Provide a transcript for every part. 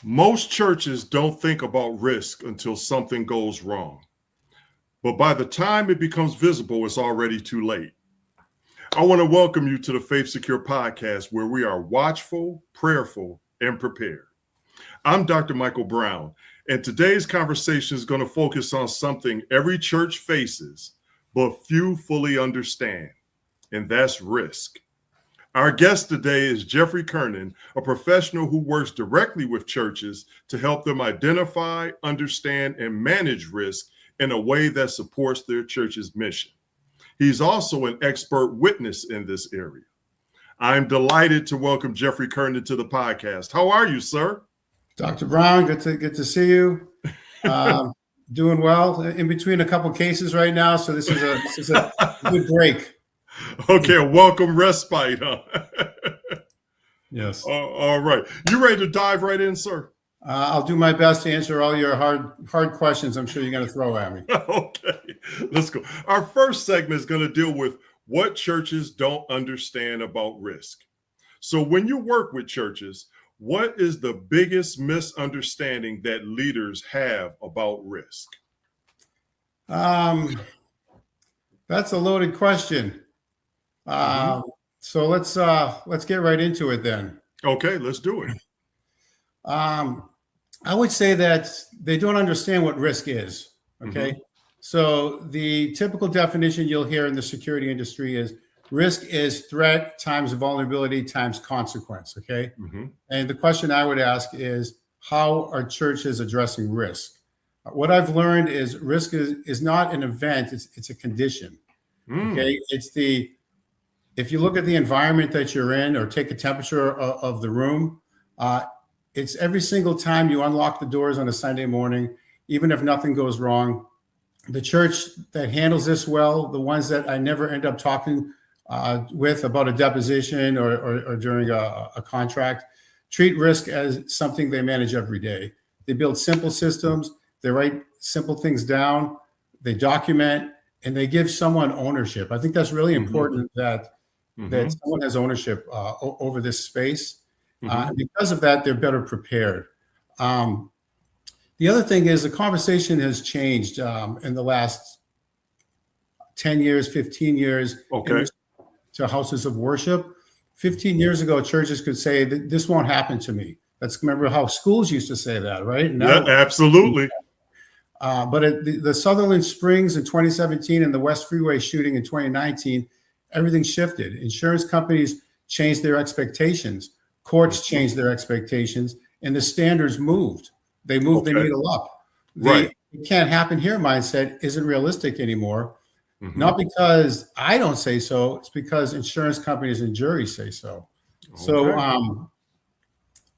Most churches don't think about risk until something goes wrong. But by the time it becomes visible, it's already too late. I want to welcome you to the Faith Secure podcast, where we are watchful, prayerful, and prepared. I'm Dr. Michael Brown, and today's conversation is going to focus on something every church faces, but few fully understand, and that's risk. Our guest today is Jeffrey Kearnan, a professional who works directly with churches to help them identify, understand, and manage risk in a way that supports their church's mission. He's also an expert witness in this area. I'm delighted to welcome Jeffrey Kearnan to the podcast. How are you, sir? Dr. Brown, good to see you. Doing well. In between a couple cases right now, so this is a good break. Okay, a welcome respite, huh? Yes. All right. You ready to dive right in, sir? I'll do my best to answer all your hard questions I'm sure you're going to throw at me. Okay, let's go. Our first segment is going to deal with what churches don't understand about risk. So when you work with churches, what is the biggest misunderstanding that leaders have about risk? That's a loaded question. So let's get right into it then. Okay, let's do it. I would say that they don't understand what risk is. Okay. So the typical definition you'll hear in the security industry is risk is threat times vulnerability times consequence. Okay. And the question I would ask is, how are churches addressing risk? What I've learned is risk is not an event, it's a condition. Okay. If you look at the environment that you're in or take a temperature of the room, it's every single time you unlock the doors on a Sunday morning, even if nothing goes wrong. The church that handles this well, the ones that I never end up talking with about a deposition or during a contract, treat risk as something they manage every day. They build simple systems, they write simple things down, they document, and they give someone ownership. I think that's really important that someone has ownership over this space. Because of that, they're better prepared. The other thing is the conversation has changed in the last 10 years, 15 years to houses of worship. 15 years ago, churches could say, this won't happen to me. Remember how schools used to say that, right? Now, yeah, absolutely. But at the Sutherland Springs in 2017 and the West Freeway shooting in 2019, everything shifted. Insurance companies changed their expectations. Courts changed their expectations, and the standards moved. They moved the needle up. It can't happen here mindset isn't realistic anymore. Not because I don't say so, it's because insurance companies and juries say so. So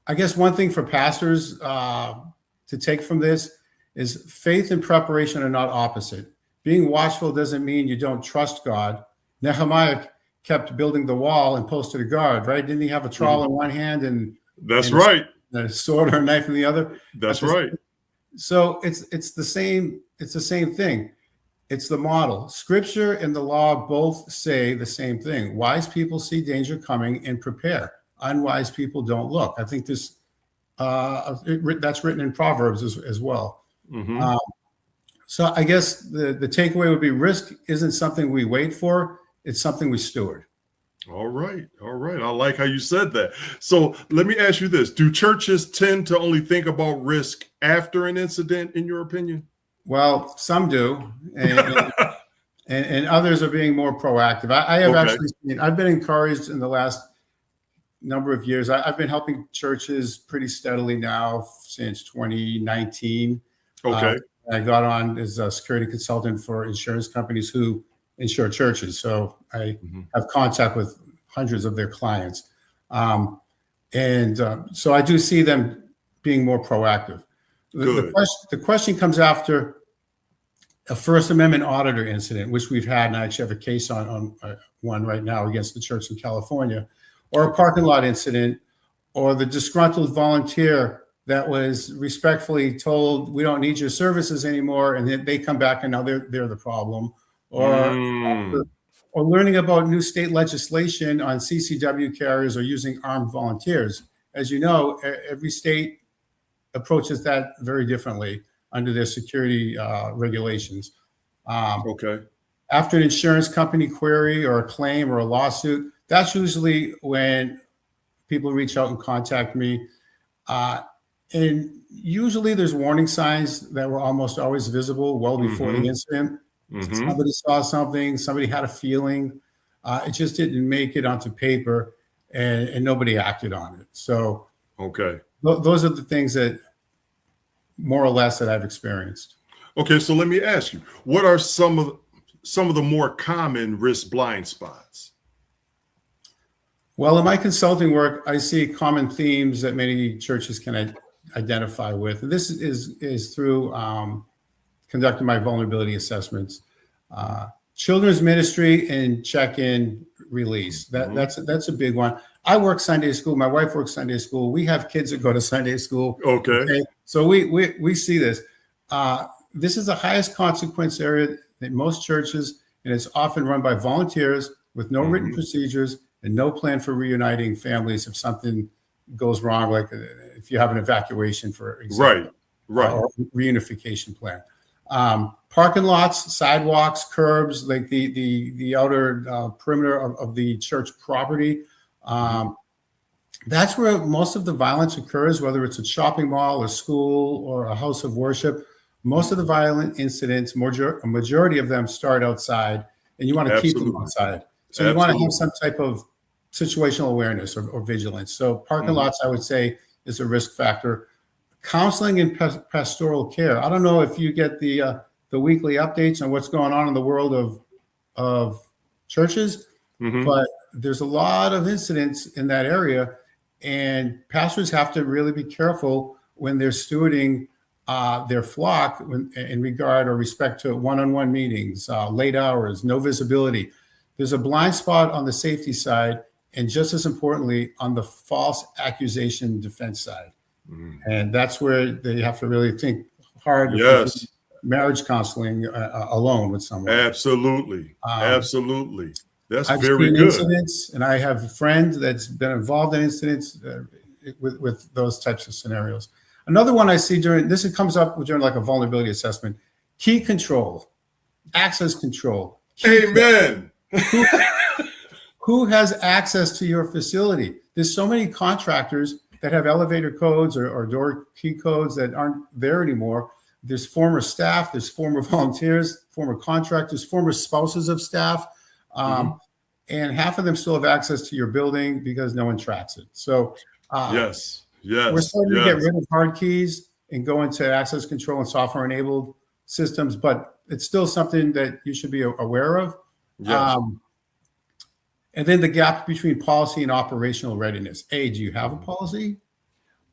I guess one thing for pastors to take from this is faith and preparation are not opposite. Being watchful doesn't mean you don't trust God. Nehemiah kept building the wall and posted a guard, right? Didn't he have a trowel in one hand and a sword or a knife in the other? That's right. So it's the same thing. It's the model. Scripture and the law both say the same thing. Wise people see danger coming and prepare. Unwise people don't look. I think this that's written in Proverbs as well. So I guess the takeaway would be risk isn't something we wait for. It's something we steward. All right. I like how you said that. So let me ask you this. Do churches tend to only think about risk after an incident, in your opinion? Well, some do. And others are being more proactive. I have actually seen, I've been encouraged in the last number of years. I've been helping churches pretty steadily now since 2019. I got on as a security consultant for insurance companies who insure churches. So I have contact with hundreds of their clients. So I do see them being more proactive. The question comes after a First Amendment auditor incident, which we've had, and I actually have a case on one right now against the church in California, or a parking lot incident, or the disgruntled volunteer that was respectfully told, we don't need your services anymore, and then they come back and now they're the problem. Or learning about new state legislation on CCW carriers or using armed volunteers. As you know, every state approaches that very differently under their security regulations. Okay. After an insurance company query or a claim or a lawsuit, that's usually when people reach out and contact me. And usually there's warning signs that were almost always visible well before the incident. Somebody saw something, somebody had a feeling. It just didn't make it onto paper, and nobody acted on it. So okay, those are the things that more or less that I've experienced. Okay, so let me ask you, what are some of the more common risk blind spots? Well, in my consulting work, I see common themes that many churches can identify with. And this is through conducting my vulnerability assessments. Children's ministry and check-in release. That's a big one. I work Sunday school. My wife works Sunday school. We have kids that go to Sunday school. Okay. So we see this. This is the highest consequence area in most churches, and it's often run by volunteers with no written procedures and no plan for reuniting families if something goes wrong, like if you have an evacuation, for example, right, or reunification plan. Parking lots, sidewalks, curbs, like the outer perimeter of the church property. That's where most of the violence occurs, whether it's a shopping mall, a school, or a house of worship. Most of the violent incidents, a majority of them start outside, and you want to keep them outside. So you want to have some type of situational awareness or vigilance. So parking lots, I would say, is a risk factor. Counseling and pastoral care. I don't know if you get the weekly updates on what's going on in the world of churches, but there's a lot of incidents in that area, and pastors have to really be careful when they're stewarding their flock in regard or respect to one-on-one meetings, late hours, no visibility. There's a blind spot on the safety side, and just as importantly, on the false accusation defense side. And that's where they have to really think hard. Yes. Marriage counseling alone with someone. Absolutely. Absolutely. That's I've very seen good. Incidents, and I have a friend that's been involved in incidents with those types of scenarios. Another one I see it comes up during like a vulnerability assessment: key control, access control. Amen. Who has access to your facility? There's so many contractors that have elevator codes or door key codes that aren't there anymore. There's former staff, there's former volunteers, former contractors, former spouses of staff, and half of them still have access to your building because no one tracks it. So yes, we're starting to get rid of hard keys and go into access control and software-enabled systems, but it's still something that you should be aware of. Yes. And then the gap between policy and operational readiness. Do you have a policy?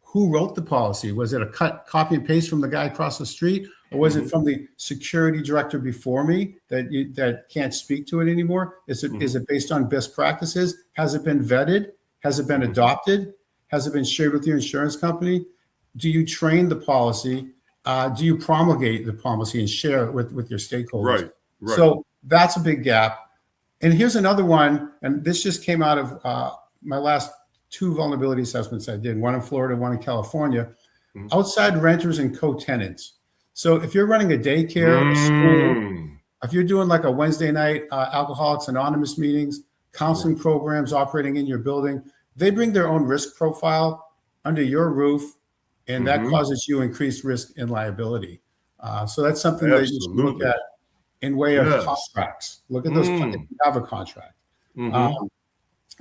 Who wrote the policy? Was it a copy and paste from the guy across the street? Or was it from the security director before me that can't speak to it anymore? Is it based on best practices? Has it been vetted? Has it been adopted? Has it been shared with your insurance company? Do you train the policy? Do you promulgate the policy and share it with your stakeholders? Right. So that's a big gap. And here's another one, and this just came out of my last 2 vulnerability assessments I did, one in Florida, one in California. Outside renters and co-tenants. So if you're running a daycare, a school, if you're doing like a Wednesday night Alcoholics Anonymous meetings, counseling programs operating in your building, they bring their own risk profile under your roof, and that causes you increased risk and liability. So that's something that you should look at in way of contracts. Look at those if you have a contract.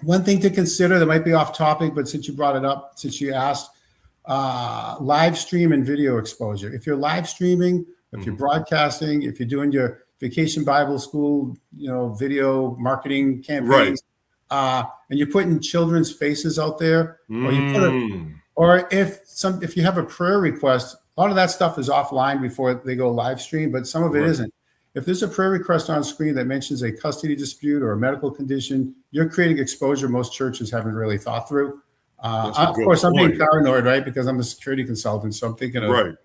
One thing to consider that might be off topic, but since you brought it up, since you asked, live stream and video exposure. If you're live streaming, if you're broadcasting, if you're doing your Vacation Bible School, video marketing campaigns, and you're putting children's faces out there, or if you have a prayer request, a lot of that stuff is offline before they go live stream, but some of it isn't. If there's a prayer request on screen that mentions a custody dispute or a medical condition, you're creating exposure most churches haven't really thought through. Of course, I'm being paranoid, right? Because I'm a security consultant, so I'm thinking of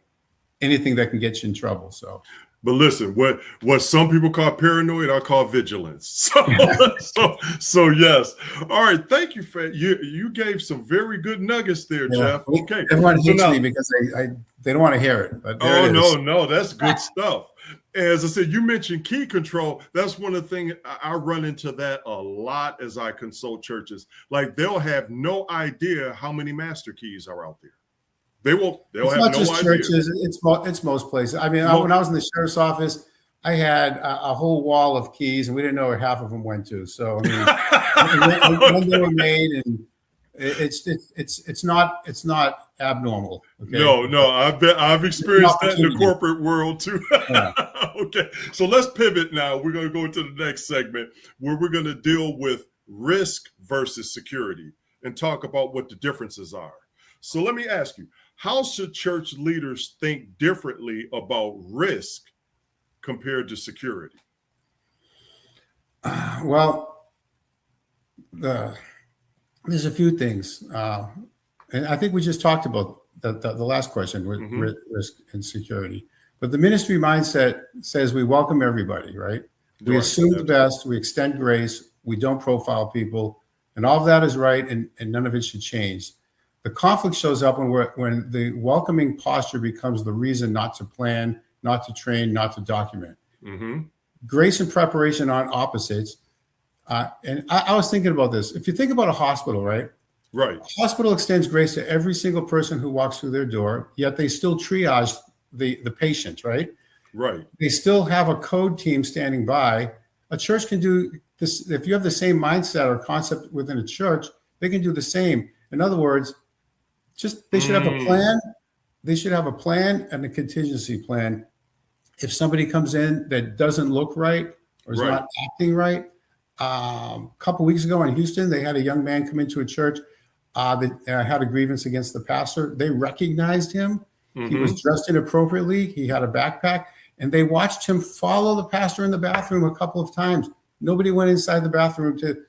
anything that can get you in trouble. So, But listen, what some people call paranoid, I call vigilance. So yes. All right. Thank you for you gave some very good nuggets there, Yeah. Jeff. Okay. Everyone So hates now, me because they don't want to hear it, but there oh it is. no, that's good stuff. As I said, you mentioned key control. That's one of the things I run into that a lot as I consult churches. Like they'll have no idea how many master keys are out there. They'll It's have not no just idea. churches; it's most places. I mean, when I was in the sheriff's office, I had a whole wall of keys, and we didn't know where half of them went to. So I mean, when they were made, and it's not abnormal. Okay. No, I've experienced that in the corporate world too. Yeah. Okay, so let's pivot now. We're going to go into the next segment where we're going to deal with risk versus security and talk about what the differences are. So let me ask you, how should church leaders think differently about risk compared to security? Well, there's a few things, and I think we just talked about the last question with risk and security. But the ministry mindset says we welcome everybody, right? We assume the best, we extend grace, we don't profile people, and all of that is right, and none of it should change. The conflict shows up when the welcoming posture becomes the reason not to plan, not to train, not to document. Grace and preparation aren't opposites. And I was thinking about this. If you think about a hospital, right? Right. A hospital extends grace to every single person who walks through their door, yet they still triage the patient, right? Right. They still have a code team standing by. A church can do this. If you have the same mindset or concept within a church, they can do the same. In other words, they should have a plan. They should have a plan and a contingency plan. If somebody comes in that doesn't look right or is not acting right, a couple of weeks ago in Houston, they had a young man come into a church that had a grievance against the pastor. They recognized him. He was dressed inappropriately. He had a backpack, and they watched him follow the pastor in the bathroom a couple of times. Nobody went inside the bathroom to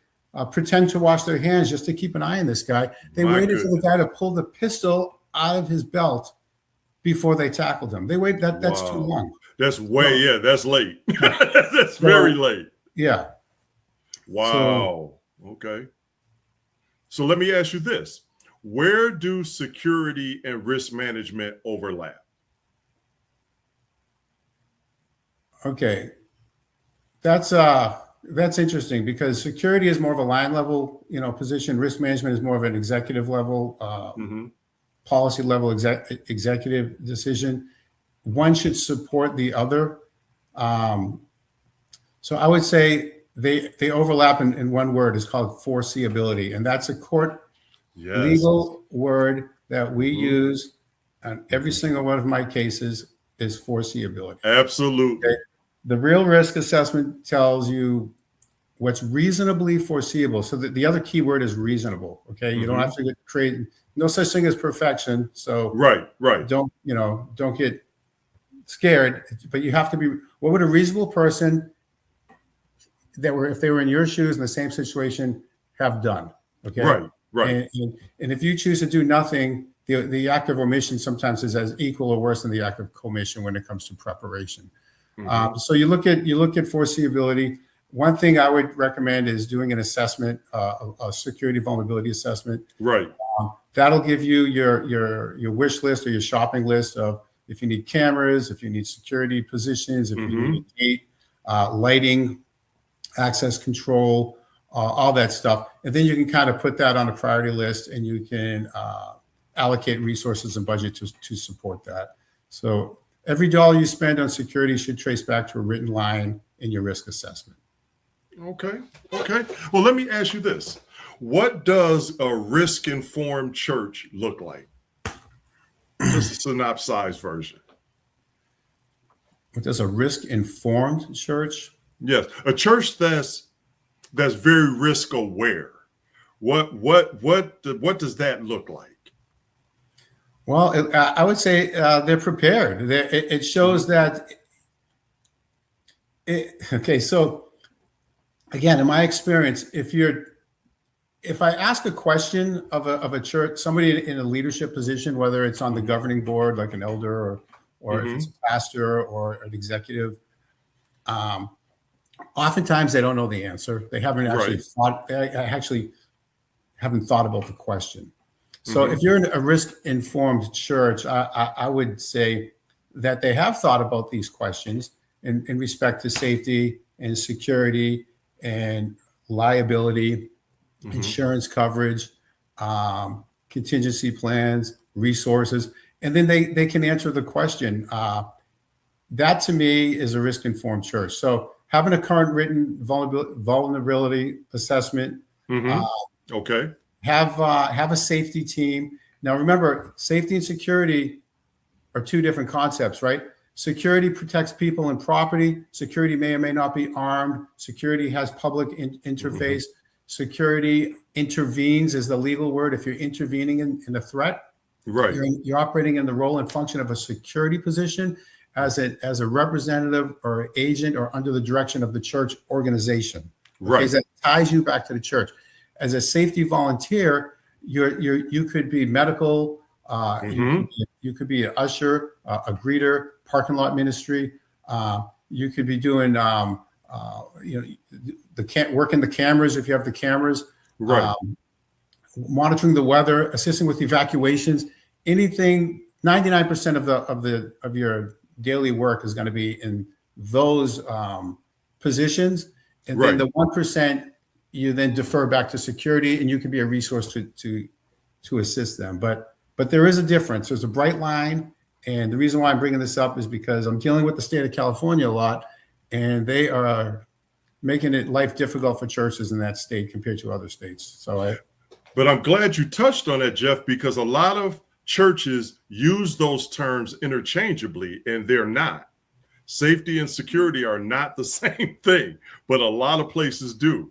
pretend to wash their hands just to keep an eye on this guy. They waited for the guy to pull the pistol out of his belt before they tackled him. They waited. That's too long. That's that's late. That's very late. Yeah. Wow. Okay. So let me ask you this. Where do security and risk management overlap? Okay. That's interesting because security is more of a line level, position. Risk management is more of an executive level, policy level, executive decision. One should support the other. So I would say they overlap in one word. It's called foreseeability, and that's a court legal word that we use on every single one of my cases is foreseeability. Absolutely. Okay? The real risk assessment tells you what's reasonably foreseeable. So the other key word is reasonable. Okay, you don't have to create no such thing as perfection. So don't get scared, but you have to be. What would a reasonable person if they were in your shoes in the same situation have done? Okay, right. And if you choose to do nothing, the act of omission sometimes is as equal or worse than the act of commission when it comes to preparation. So you look at foreseeability. One thing I would recommend is doing an assessment, a security vulnerability assessment. Right. That'll give you your wish list or your shopping list of if you need cameras, if you need security positions, if you need a gate, lighting, access control, all that stuff. And then you can kind of put that on a priority list and you can allocate resources and budget to support that. So every dollar you spend on security should trace back to a written line in your risk assessment. Okay. Well, let me ask you this. What does a risk-informed church look like? Just a synopsized version. What does a risk-informed church? Yes, a church that's very risk aware. What does that look like? Well, I would say they're prepared. It shows that. Okay, so again, in my experience, if I ask a question of a church, somebody in a leadership position, whether it's on the governing board, like an elder or if it's a pastor or an executive. Oftentimes they don't know the answer. They haven't actually thought. They actually haven't thought about the question. So if you're in a risk-informed church, I would say that they have thought about these questions in respect to safety and security and liability, insurance coverage, contingency plans, resources, and then they can answer the question. That to me is a risk-informed church. So having a current written vulnerability assessment. Okay. Have a safety team. Now remember, safety and security are two different concepts, right? Security protects people and property. Security may or may not be armed. Security has public interface. Security intervenes is the legal word. If you're intervening in a threat, you're operating in the role and function of a security position as a representative or agent or under the direction of the church organization. Okay? That ties you back to the church. As a safety volunteer, you could be medical, you could be an usher, a greeter, parking lot ministry. You could be doing, working the cameras if you have the cameras, monitoring the weather, assisting with evacuations. Anything, 99% of your daily work is going to be in those positions, and then the 1%. You then defer back to security, and you can be a resource to assist them. But there is a difference. There's a bright line, and the reason why I'm bringing this up is because I'm dealing with the state of California a lot, and they are making it life difficult for churches in that state compared to other states. But I'm glad you touched on that, Jeff, because a lot of churches use those terms interchangeably, and they're not. Safety and security are not the same thing, but a lot of places do.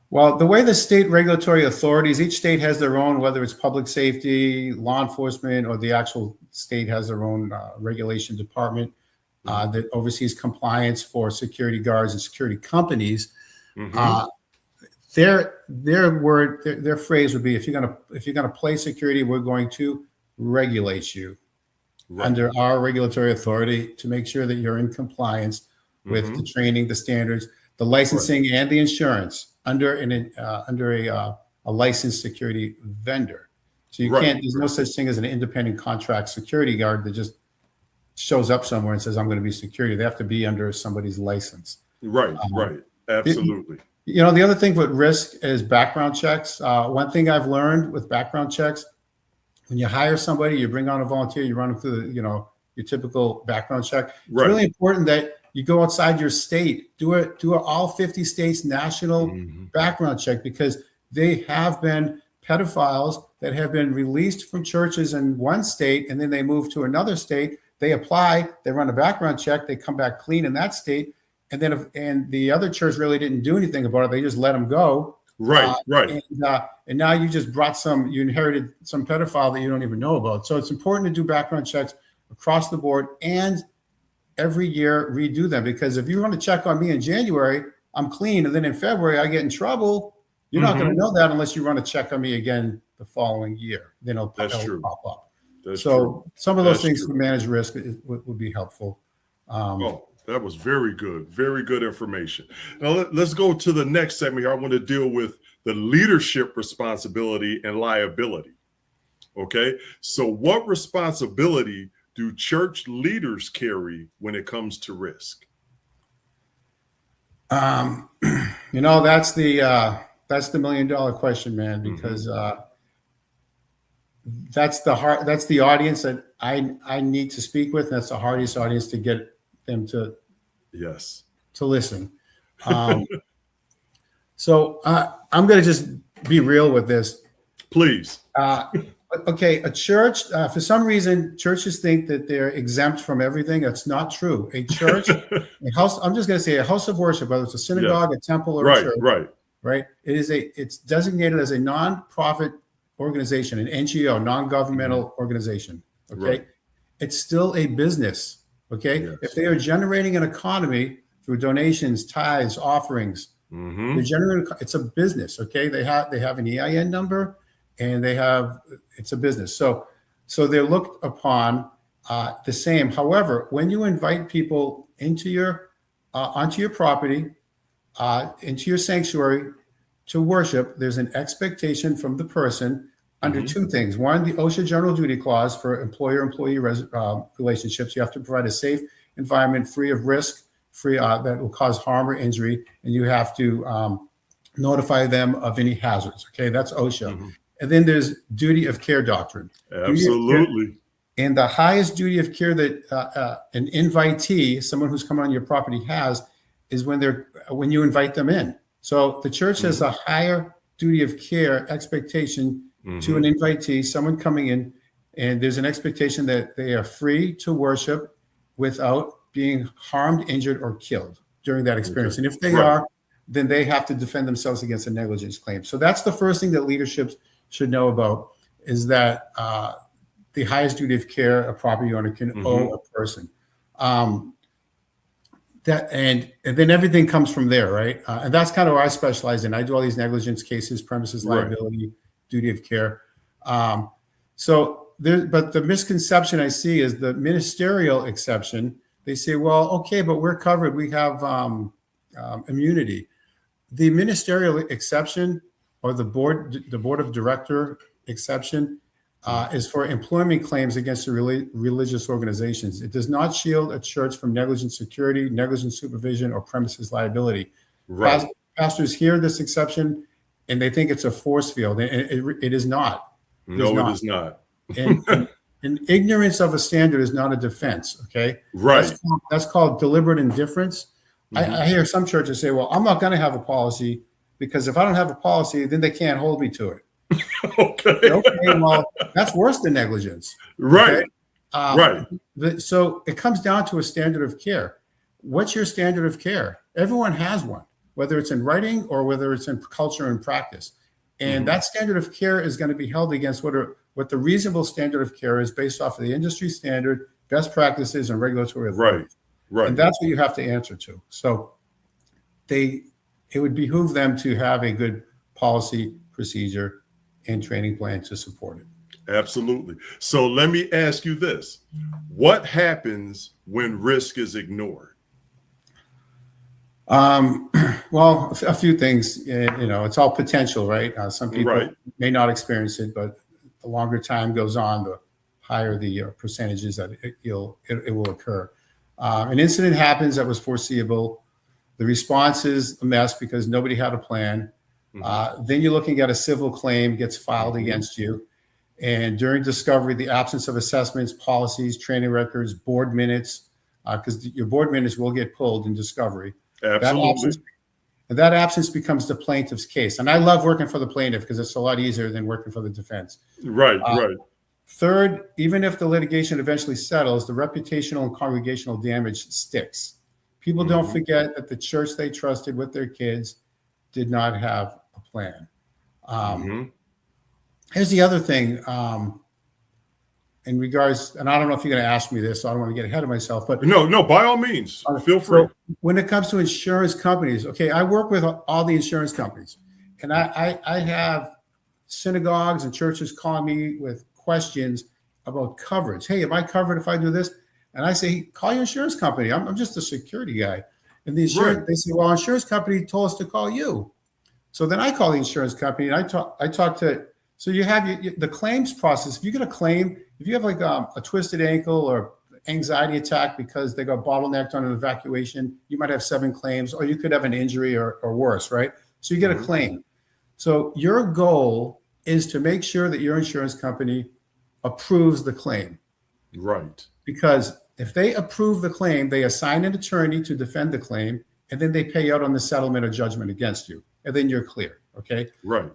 Well, the way the state regulatory authorities, each state has their own, whether it's public safety, law enforcement, or the actual state has their own regulation department that oversees compliance for security guards and security companies. Their phrase would be, if you're gonna play security, we're going to regulate you under our regulatory authority to make sure that you're in compliance with the training, the standards, the licensing, and the insurance under a licensed security vendor. So you can't. There's no such thing as an independent contract security guard that just shows up somewhere and says, "I'm going to be security." They have to be under somebody's license. Absolutely. The other thing with risk is background checks. One thing I've learned with background checks, when you hire somebody, you bring on a volunteer, you run them through your typical background check. It's really important that you go outside your state, do all 50 states national background check, because they have been pedophiles that have been released from churches in one state, and then they move to another state. They apply, they run a background check, they come back clean in that state, and then and the other church really didn't do anything about it. They just let them go. And now you just you inherited some pedophile that you don't even know about. So it's important to do background checks across the board and every year redo them, because if you want to check on me in January, I'm clean, and then in February I get in trouble, you're not going to know that unless you run a check on me again the following year. Then it'll pop up. Some of those things to manage risk would be helpful. That was very good. Very good information. Now let's go to the next segment here. I want to deal with the leadership responsibility and liability. Okay. So what responsibility do church leaders carry when it comes to risk? That's the $1 million question, man, because that's the audience that I need to speak with. That's the hardest audience to get them to listen. So I'm going to just be real with this. Please. Okay, a church, for some reason, churches think that they're exempt from everything. That's not true. A church, a house, I'm just going to say a house of worship, whether it's a synagogue, a temple, or a church. Right. It's designated as a nonprofit organization, an NGO, non-governmental organization. Okay. It's still a business. Okay. If they are generating an economy through donations, tithes, offerings, they're generating, it's a business. Okay. They have an EIN number, and it's a business. So they're looked upon the same. However, when you invite people into your onto your property, into your sanctuary to worship, there's an expectation from the person under two things. One, the OSHA General Duty Clause for employer-employee relationships. You have to provide a safe environment free of risk, free that will cause harm or injury, and you have to notify them of any hazards. Okay, that's OSHA. And then there's duty of care doctrine. Absolutely. And the highest duty of care that an invitee, someone who's coming on your property, has is when you invite them in. So the church has a higher duty of care expectation to an invitee, someone coming in, and there's an expectation that they are free to worship without being harmed, injured, or killed during that experience. And if they are, then they have to defend themselves against a negligence claim. So that's the first thing that leadership should know about, is that the highest duty of care a property owner can owe a person. And then everything comes from there, right? And that's kind of where I specialize in. I do all these negligence cases, premises liability, duty of care. But the misconception I see is the ministerial exception. They say, well, okay, but we're covered. We have immunity. The ministerial exception, or the board of director exception, is for employment claims against the religious organizations. It does not shield a church from negligent security, negligent supervision, or premises liability. Right. Pastors hear this exception and they think it's a force field. It is not. It is not. And ignorance of a standard is not a defense. Okay. Right. That's called deliberate indifference. I hear some churches say, well, I'm not going to have a policy because if I don't have a policy, then they can't hold me to it. Okay, well, that's worse than negligence. Right. So it comes down to a standard of care. What's your standard of care? Everyone has one, whether it's in writing or whether it's in culture and practice. And that standard of care is going to be held against what the reasonable standard of care is based off of the industry standard, best practices, and regulatory authority. Right. And that's what you have to answer to. So it would behoove them to have a good policy, procedure, and training plan to support it. Absolutely. So let me ask you this. What happens when risk is ignored? Well, a few things. It's all potential, right? Some people may not experience it, but the longer time goes on, the higher the percentages that it will occur. An incident happens that was foreseeable. The response is a mess because nobody had a plan. Then you're looking at a civil claim gets filed against you. And during discovery, the absence of assessments, policies, training records, board minutes, because your board minutes will get pulled in discovery. Absolutely. That absence becomes the plaintiff's case. And I love working for the plaintiff because it's a lot easier than working for the defense. Right. Third, even if the litigation eventually settles, the reputational and congregational damage sticks. People don't forget that the church they trusted with their kids did not have a plan. Here's the other thing in regards, and I don't know if you're going to ask me this, so I don't want to get ahead of myself, but no, by all means, feel free. So when it comes to insurance companies, okay, I work with all the insurance companies, and I have synagogues and churches calling me with questions about coverage. Hey, am I covered if I do this? And I say, call your insurance company. I'm just a security guy. And the insurance, they say, well, our insurance company told us to call you. So then I call the insurance company and I talk to, so you have the claims process. If you get a claim, if you have like a twisted ankle or anxiety attack because they got bottlenecked on an evacuation, you might have 7 claims, or you could have an injury or worse, right? So you get a claim. So your goal is to make sure that your insurance company approves the claim. Right. Because if they approve the claim, they assign an attorney to defend the claim, and then they pay out on the settlement or judgment against you, and then you're clear. Okay. Right.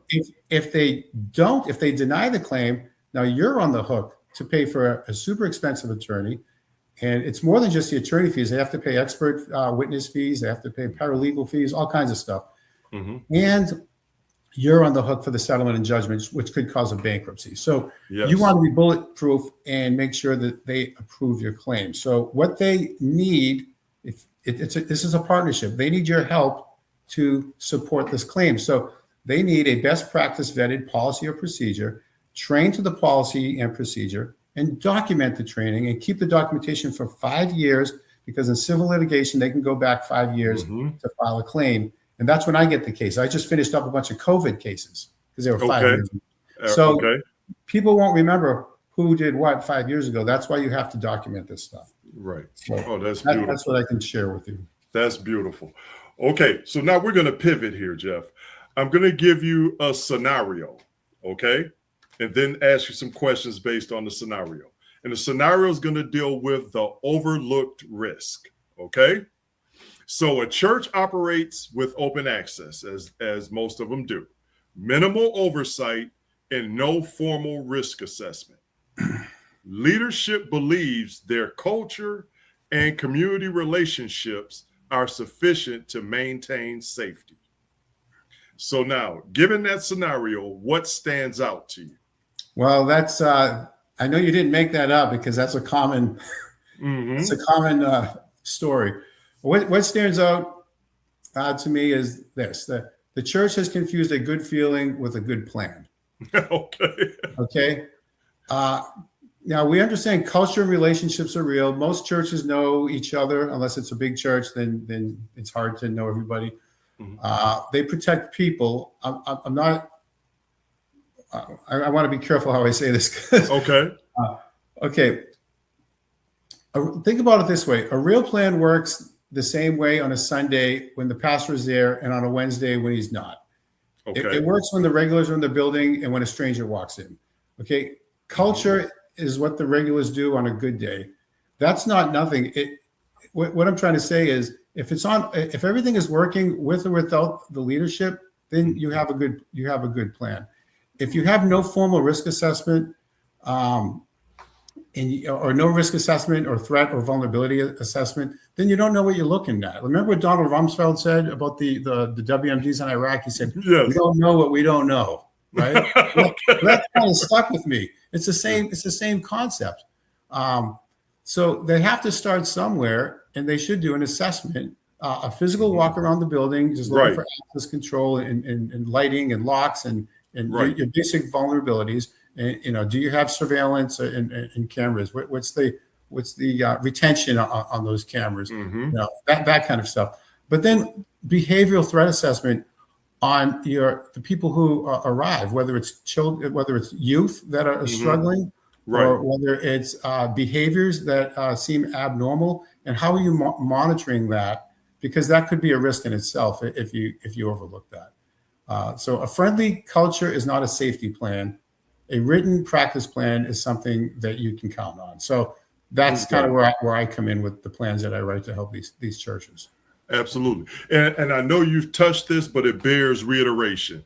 If they don't, if they deny the claim, now you're on the hook to pay for a super expensive attorney. And it's more than just the attorney fees. They have to pay expert witness fees. They have to pay paralegal fees, all kinds of stuff. And you're on the hook for the settlement and judgments, which could cause a bankruptcy. So you want to be bulletproof and make sure that they approve your claim. So what they need, this is a partnership. They need your help to support this claim. So they need a best practice vetted policy or procedure, trained to the policy and procedure, and document the training and keep the documentation for 5 years, because in civil litigation, they can go back 5 years to file a claim. And that's when I get the case. I just finished up a bunch of COVID cases because they were 5 years. So people won't remember who did what 5 years ago. That's why you have to document this stuff. Right. So that's beautiful. That's what I can share with you. That's beautiful. Okay. So now we're going to pivot here, Jeff. I'm going to give you a scenario. Okay. And then ask you some questions based on the scenario. And the scenario is going to deal with the overlooked risk. Okay. So a church operates with open access, as most of them do, minimal oversight, and no formal risk assessment. Leadership believes their culture and community relationships are sufficient to maintain safety. So now, given that scenario, what stands out to you? Well, that's I know you didn't make that up, because that's a common it's a common story. What stands out to me is this: that the church has confused a good feeling with a good plan. Okay. Now we understand culture and relationships are real. Most churches know each other, unless it's a big church. Then it's hard to know everybody. They protect people. I'm not. I want to be careful how I say this. Okay. Okay. Think about it this way: a real plan works the same way on a Sunday when the pastor is there, and on a Wednesday when he's not. It works when the regulars are in the building and when a stranger walks in. Okay. Culture is what the regulars do on a good day. That's not nothing. What I'm trying to say is, if everything is working with or without the leadership, then you have a good plan. If you have no formal risk assessment, or no risk assessment or threat or vulnerability assessment, then you don't know what you're looking at. Remember what Donald Rumsfeld said about the WMDs in Iraq? He said, "We don't know what we don't know." Right? That kind of stuck with me. It's the same concept. So they have to start somewhere, and they should do an assessment, a physical walk around the building, just looking for access control and lighting and locks and your basic vulnerabilities. And, do you have surveillance and cameras? What's the retention on those cameras? That kind of stuff. But then behavioral threat assessment on the people who arrive, whether it's children, whether it's youth that are struggling, or whether it's behaviors that seem abnormal, and how are you monitoring that? Because that could be a risk in itself if you overlook that. So a friendly culture is not a safety plan. A written practice plan is something that you can count on. So that's kind of where I come in with the plans that I write to help these churches. Absolutely. And I know you've touched this, but it bears reiteration.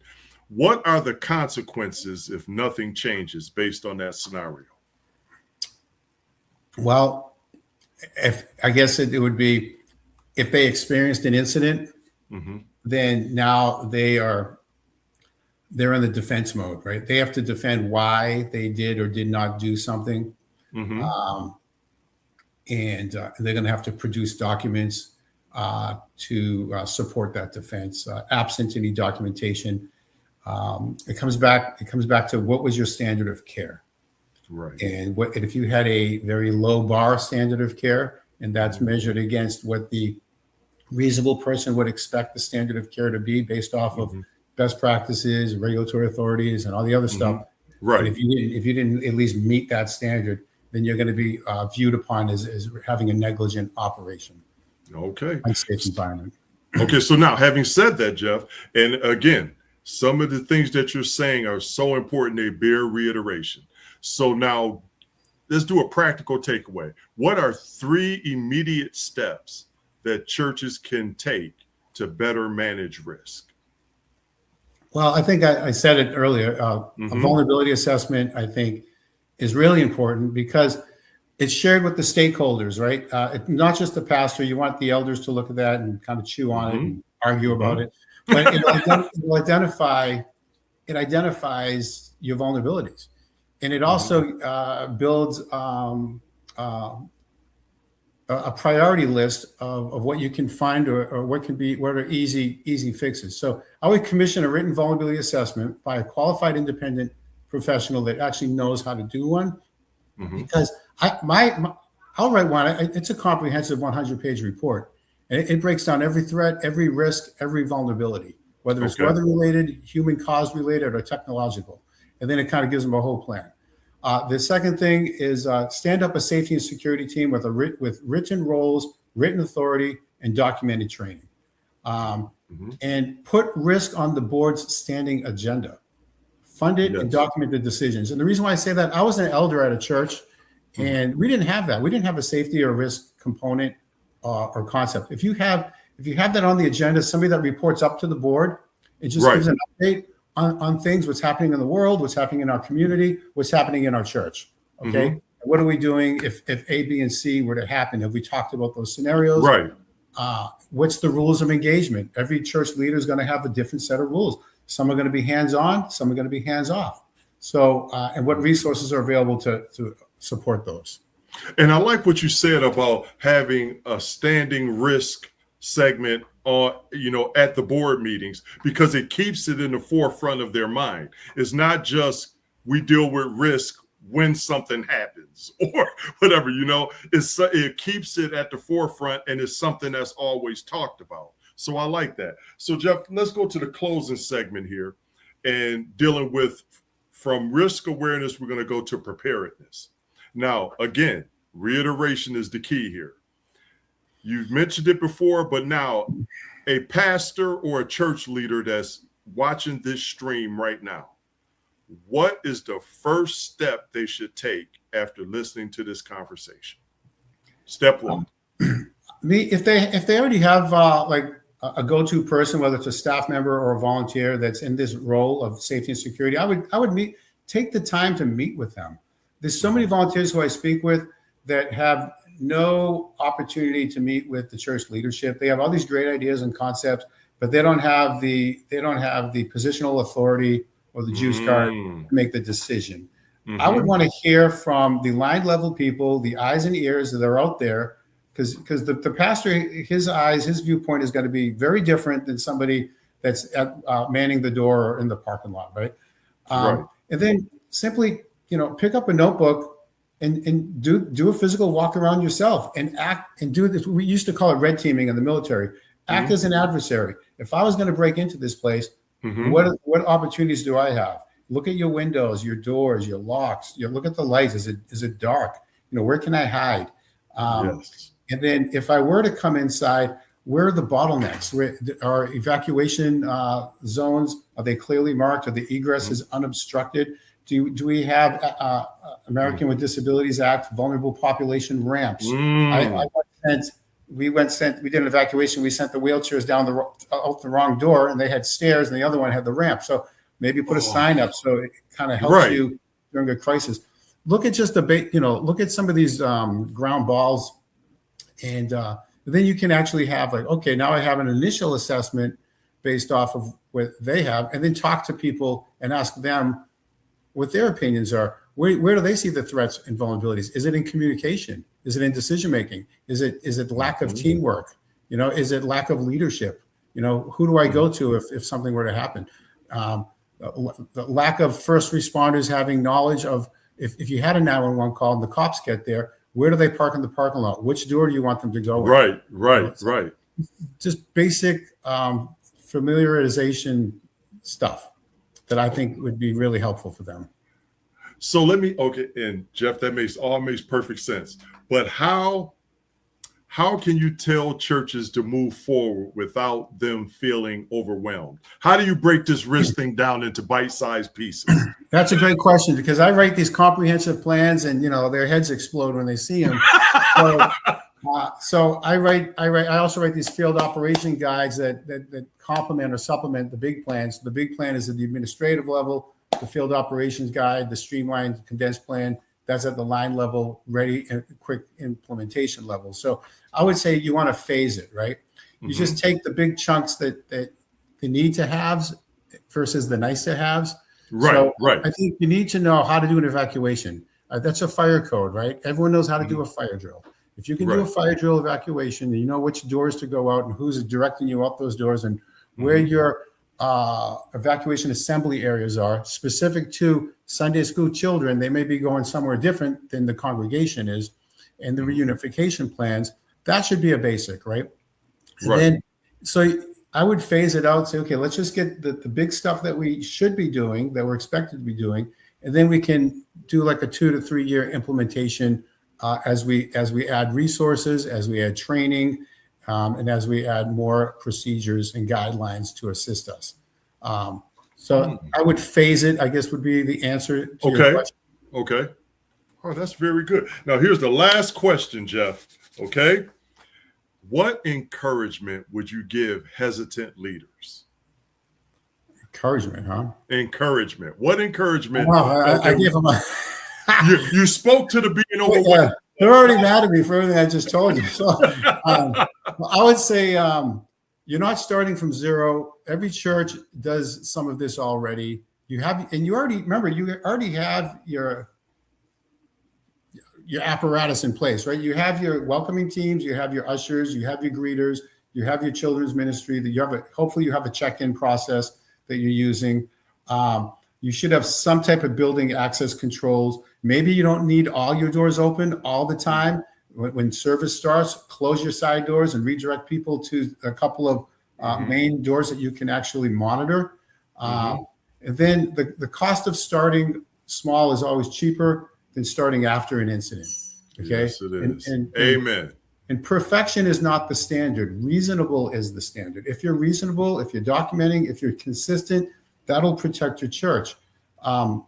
What are the consequences if nothing changes based on that scenario? Well, I guess it would be, if they experienced an incident, then now they're in the defense mode, right? They have to defend why they did or did not do something. And they're going to have to produce documents to support that defense. Absent any documentation, it comes back to, what was your standard of care? Right. And if you had a very low bar standard of care, and that's measured against what the reasonable person would expect the standard of care to be based off of best practices, regulatory authorities, and all the other stuff. Right. And if you didn't at least meet that standard, then you're going to be viewed upon as having a negligent operation. Okay. Unsafe environment. Okay. So now, having said that, Jeff, and again, some of the things that you're saying are so important, they bear reiteration. So now let's do a practical takeaway. What are 3 immediate steps that churches can take to better manage risk? Well, I think I said it earlier. A vulnerability assessment, I think, is really important, because it's shared with the stakeholders, right? Not just the pastor. You want the elders to look at that and kind of chew on it and argue about it. But it identifies your vulnerabilities. And it also builds a priority list of what you can find or what are easy fixes. So I would commission a written vulnerability assessment by a qualified independent professional that actually knows how to do one. because I'll write one. It's a comprehensive 100-page report, and it breaks down every threat, every risk, every vulnerability, whether it's weather related, human cause related, or technological. And then it kind of gives them a whole plan. The second thing is stand up a safety and security team with written roles, written authority, and documented training. And put risk on the board's standing agenda. Fund it and document the decisions. And the reason why I say that, I was an elder at a church, and we didn't have that. We didn't have a safety or risk component or concept. If you have that on the agenda, somebody that reports up to the board, it just gives an update on things, what's happening in the world, what's happening in our community, what's happening in our church. Okay. What are we doing if A, B, and C were to happen? Have we talked about those scenarios? Right. What's the rules of engagement? Every church leader is going to have a different set of rules. Some are going to be hands-on, some are going to be hands-off. So, and what resources are available to support those? And I like what you said about having a standing risk segment at the board meetings, because it keeps it in the forefront of their mind. It's not just we deal with risk when something happens or whatever, it keeps it at the forefront, and it's something that's always talked about. So I like that. So Jeff, let's go to the closing segment here, and dealing with, from risk awareness, we're going to go to preparedness. Now, again, reiteration is the key here. You've mentioned it before, but now a pastor or a church leader that's watching this stream right now, what is the first step they should take after listening to this conversation? Step one. If they already have a go-to person, whether it's a staff member or a volunteer that's in this role of safety and security, I would take the time to meet with them. There's so many volunteers who I speak with that have no opportunity to meet with the church leadership. They have all these great ideas and concepts, but they don't have the positional authority or the juice card to make the decision. I would want to hear from the line level people, the eyes and ears that are out there, because the pastor, his viewpoint is going to be very different than somebody that's manning the door or in the parking lot, right? And then simply, pick up a notebook and do a physical walk around yourself and act and do this. We used to call it red teaming in the military. Act as an adversary. If I was going to break into this place, what opportunities do I have? Look at your windows, your doors, your locks. Look at the lights. Is it dark? Where can I hide? And then if I were to come inside, where are the bottlenecks? Where are evacuation zones? Are they clearly marked? Are the egresses unobstructed? Do we have American with Disabilities Act vulnerable population ramps? We did an evacuation. We sent the wheelchairs out the wrong door, and they had stairs, and the other one had the ramp. So maybe put a sign up so it kind of helps you during a crisis. Look at just look at some of these ground balls, and then you can actually have okay, now I have an initial assessment based off of what they have, and then talk to people and ask them what their opinions are. Where do they see the threats and vulnerabilities? Is it in communication? Is it in decision making? Is it lack of teamwork? Is it lack of leadership? Who do I go to if something were to happen? The lack of first responders having knowledge of if you had a 911 call and the cops get there, where do they park in the parking lot? Which door do you want them to go in? Right. Just basic familiarization stuff that I think would be really helpful for them. So and Jeff, that makes perfect sense. But how can you tell churches to move forward without them feeling overwhelmed? How do you break this risk thing down into bite-sized pieces? That's a great question, because I write these comprehensive plans, and their heads explode when they see them. So I also write these field operation guides that complement or supplement the big plans. The big plan is at the administrative level. The field operations guide, the streamlined condensed plan, that's at the line level, ready and quick implementation level. So I would say you want to phase it, right? You just take the big chunks that the need to haves versus the nice to haves. Right. I think you need to know how to do an evacuation. That's a fire code, right? Everyone knows how to do a fire drill. If you can do a fire drill evacuation, and you know which doors to go out and who's directing you out those doors, and where your evacuation assembly areas are specific to Sunday school children, they may be going somewhere different than the congregation is, and the reunification plans, that should be a basic, right? And Right. then, so I would phase it out, say, okay, let's just get the big stuff that we should be doing, that we're expected to be doing, and then we can do like a 2 to 3 year implementation as we add resources, as we add training, and as we add more procedures and guidelines to assist us. So I would phase it, I guess, would be the answer to your question. Okay. Oh, that's very good. Now, here's the last question, Jeff. Okay. What encouragement would you give hesitant leaders? Encouragement, huh? Encouragement. What encouragement? I gave them you spoke to the being overwhelmed. Yeah, they're already mad at me for everything I just told you. So I would say you're not starting from zero. Every church does some of this already. You already have your apparatus in place, right? You have your welcoming teams, you have your ushers, you have your greeters, you have your children's ministry. Hopefully you have a check-in process that you're using. You should have some type of building access controls. Maybe you don't need all your doors open all the time. When service starts, close your side doors and redirect people to a couple of main doors that you can actually monitor. And then the cost of starting small is always cheaper than starting after an incident. Okay. Yes, it is. Amen. And perfection is not the standard. Reasonable is the standard. If you're reasonable, if you're documenting, if you're consistent, that'll protect your church. 1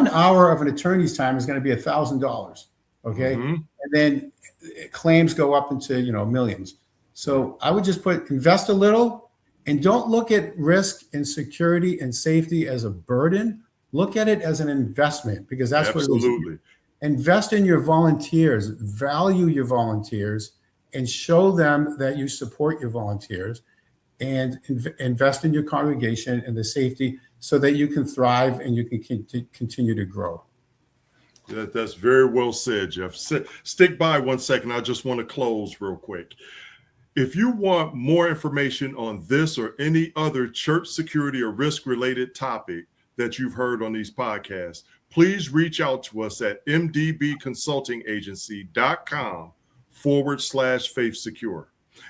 hour of an attorney's time is going to be $1,000. Okay. And then claims go up into, millions. So I would just invest a little, and don't look at risk and security and safety as a burden. Look at it as an investment, because that's what it is. Invest in your volunteers, value your volunteers, and show them that you support your volunteers, and invest in your congregation and the safety so that you can thrive and you can continue to grow. That's very well said, Jeff. Stick by 1 second. I just want to close real quick. If you want more information on this or any other church security or risk-related topic that you've heard on these podcasts, please reach out to us at mdbconsultingagency.com/faithsecure.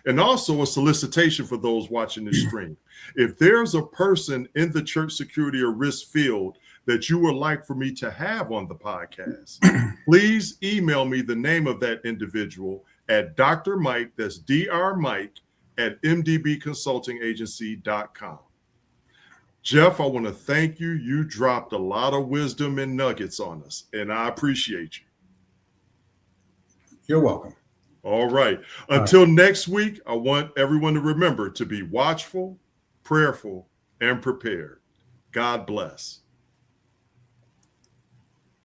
And also a solicitation for those watching this stream. If there's a person in the church security or risk field that you would like for me to have on the podcast, please email me the name of that individual at Dr. Mike, that's Dr. Mike, at mdbconsultingagency.com. Jeff, I want to thank you. You dropped a lot of wisdom and nuggets on us, and I appreciate you. You're welcome. All right. Until next week, I want everyone to remember to be watchful, prayerful, and prepared. God bless.